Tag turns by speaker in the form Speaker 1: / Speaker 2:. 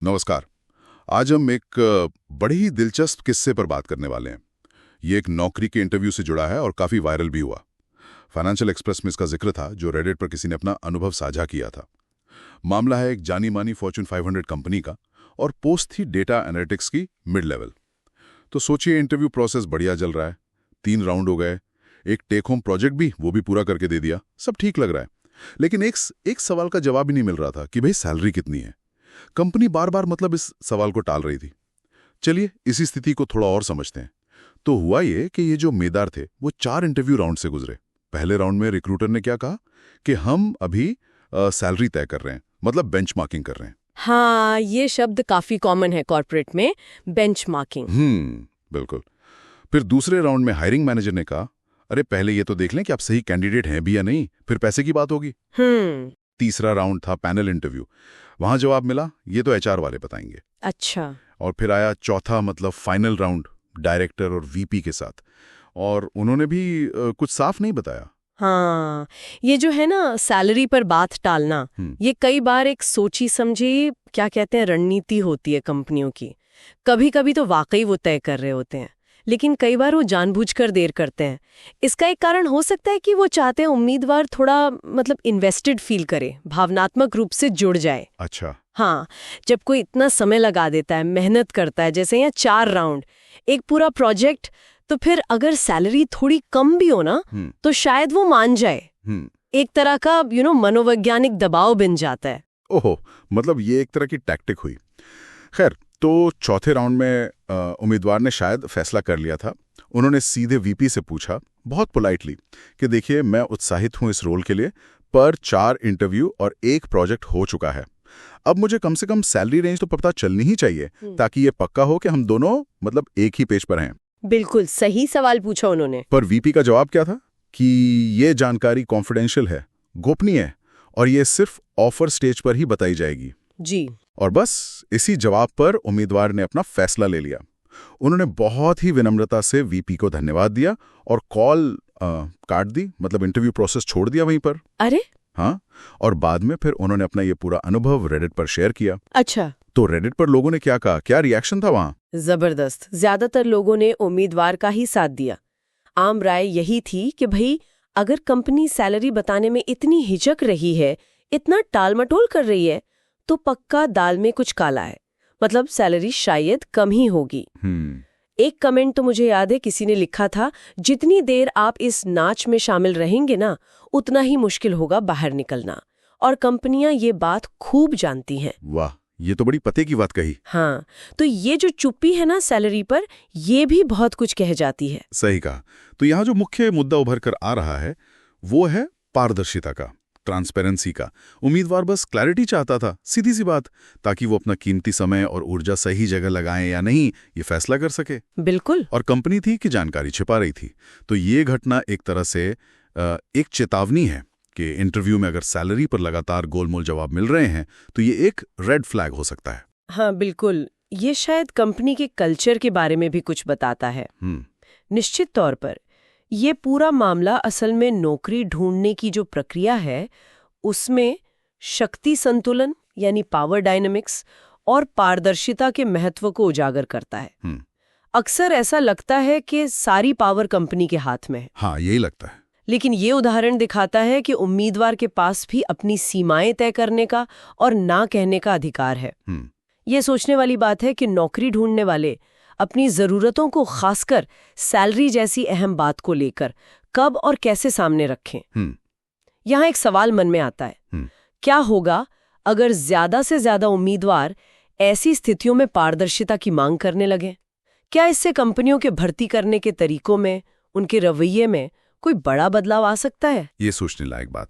Speaker 1: नमस्कार। आज हम एक बड़े ही दिलचस्प किस्से पर बात करने वाले हैं। ये एक नौकरी के इंटरव्यू से जुड़ा है और काफ़ी वायरल भी हुआ। फाइनेंशियल एक्सप्रेस में इसका जिक्र था, जो रेडिट पर किसी ने अपना अनुभव साझा किया था। मामला है एक जानी मानी फॉर्च्यून 500 कंपनी का और पोस्ट थी डेटा एनालिटिक्स की मिड लेवल। तो सोचिए, इंटरव्यू प्रोसेस बढ़िया चल रहा है, 3 राउंड हो गए, एक टेक होम प्रोजेक्ट भी वो भी पूरा करके दे दिया, सब ठीक लग रहा है। लेकिन एक सवाल का जवाब ही नहीं मिल रहा था कि भाई सैलरी कितनी है। कंपनी बार बार इस सवाल को टाल रही थी। चलिए इसी स्थिति को थोड़ा और समझते हैं। तो हुआ ये कि ये जो मेदार थे वो 4 इंटरव्यू राउंड से गुजरे। पहले राउंड में रिक्रूटर ने क्या कहा कि हम अभी सैलरी तय कर रहे हैं, मतलब बेंचमार्किंग कर रहे हैं।
Speaker 2: हाँ, ये शब्द काफी कॉमन है कॉर्पोरेट में, बेंचमार्किंग।
Speaker 1: बिल्कुल। फिर दूसरे राउंड में हायरिंग मैनेजर ने कहा, अरे पहले ये तो देख लें कि आप सही कैंडिडेट हैं भी या नहीं, फिर पैसे की बात होगी। तीसरा राउंड था पैनल इंटरव्यू। वहां जवाब मिला, ये तो एचआर वाले बताएंगे।
Speaker 2: अच्छा।
Speaker 1: और फिर आया चौथा फाइनल राउंड डायरेक्टर और वीपी के साथ, और उन्होंने भी कुछ साफ नहीं बताया।
Speaker 2: हाँ, ये जो है ना सैलरी पर बात टालना, ये कई बार एक सोची समझी क्या कहते हैं रणनीति होती है कंपनियों की। कभी कभी तो वाकई वो तय कर रहे होते हैं, लेकिन कई बार वो जानबूझकर देर करते हैं। इसका एक कारण हो सकता है कि वो चाहते हैं उम्मीदवार थोड़ा इन्वेस्टेड फील करे, भावनात्मक रूप से जुड़ जाए।
Speaker 1: अच्छा।
Speaker 2: हाँ, जब कोई इतना समय लगा देता है, मेहनत करता है, जैसे यहाँ 4 राउंड, एक पूरा प्रोजेक्ट, तो फिर अगर सैलरी थोड़ी कम भी हो ना, तो शायद वो मान जाए। एक तरह का मनोवैज्ञानिक दबाव बन जाता है।
Speaker 1: ओहो, ये एक तरह की टैक्टिक हुई। खैर, तो चौथे राउंड में उम्मीदवार ने शायद फैसला कर लिया था। उन्होंने सीधे वीपी से पूछा, बहुत पोलाइटली, कि देखिए मैं उत्साहित हूं इस रोल के लिए, पर 4 इंटरव्यू और 1 प्रोजेक्ट हो चुका है। अब मुझे कम से कम सैलरी रेंज तो पता चलनी ही चाहिए, ताकि ये पक्का हो कि हम दोनों एक ही पेज पर हैं।
Speaker 2: बिल्कुल सही सवाल पूछा उन्होंने।
Speaker 1: पर वीपी का जवाब क्या था कि ये जानकारी कॉन्फिडेंशियल है, गोपनीय है, और ये सिर्फ ऑफर स्टेज पर ही बताई जाएगी।
Speaker 2: जी।
Speaker 1: और बस इसी जवाब पर उम्मीदवार ने अपना फैसला ले लिया। उन्होंने बहुत ही विनम्रता से वीपी को धन्यवाद दिया और कॉल काट दी, इंटरव्यू प्रोसेस छोड़ दिया वहीं पर।
Speaker 2: अरे
Speaker 1: हाँ, और बाद में फिर उन्होंने अपना ये पूरा अनुभव रेडिट पर शेयर किया।
Speaker 2: अच्छा।
Speaker 1: तो रेडिट पर लोगों ने क्या कहा, क्या रिएक्शन था वहां?
Speaker 2: जबरदस्त। ज्यादातर लोगों ने उम्मीदवार का ही साथ दिया। आम राय यही थी कि भाई अगर कंपनी सैलरी बताने में इतनी हिचक रही है, इतना टालमटोल कर रही है, तो पक्का दाल में कुछ काला है। सैलरी शायद कम ही होगी। एक कमेंट तो मुझे याद है, किसी ने लिखा था, जितनी देर आप इस नाच में शामिल रहेंगे ना, उतना ही मुश्किल होगा बाहर निकलना। और कंपनियां ये बात खूब जानती हैं।
Speaker 1: वाह, ये तो बड़ी पते की बात कही।
Speaker 2: हाँ, तो ये जो चुप्पी है ना सैलरी पर, ये भी बहुत कुछ कह जाती है।
Speaker 1: सही कहा। तो यहाँ जो मुख्य मुद्दा उभर कर आ रहा है वो है पारदर्शिता का, ट्रांसपेरेंसी का। उम्मीदवार बस क्लैरिटी चाहता था, सीधी सी बात, ताकि वो अपना कीमती समय और ऊर्जा सही जगह लगाएं या नहीं, ये फैसला कर सके।
Speaker 2: बिल्कुल।
Speaker 1: और कंपनी थी कि जानकारी छिपा रही थी। तो ये घटना एक तरह से एक चेतावनी है कि इंटरव्यू में अगर सैलरी पर लगातार गोलमोल जवाब मिल रहे हैं तो ये एक रेड फ्लैग हो सकता है।
Speaker 2: हाँ बिल्कुल, ये शायद कंपनी के कल्चर के बारे में भी कुछ बताता है। निश्चित तौर पर ये पूरा मामला असल में नौकरी ढूंढने की जो प्रक्रिया है, उसमें शक्ति संतुलन यानी पावर डायनामिक्स और पारदर्शिता के महत्व को उजागर करता है। अक्सर ऐसा लगता है कि सारी पावर कंपनी के हाथ में है।
Speaker 1: हाँ, यही लगता है।
Speaker 2: लेकिन ये उदाहरण दिखाता है कि उम्मीदवार के पास भी अपनी सीमाएं तय करने का और ना कहने का अधिकार है। ये सोचने वाली बात है कि नौकरी ढूंढने वाले अपनी जरूरतों को, खासकर सैलरी जैसी अहम बात को लेकर, कब और कैसे सामने रखें। यहाँ एक सवाल मन में आता है, क्या होगा अगर ज्यादा से ज्यादा उम्मीदवार ऐसी स्थितियों में पारदर्शिता की मांग करने लगे? क्या इससे कंपनियों के भर्ती करने के तरीकों में, उनके रवैये में कोई बड़ा बदलाव आ सकता है?
Speaker 1: ये सोचने लायक बात है।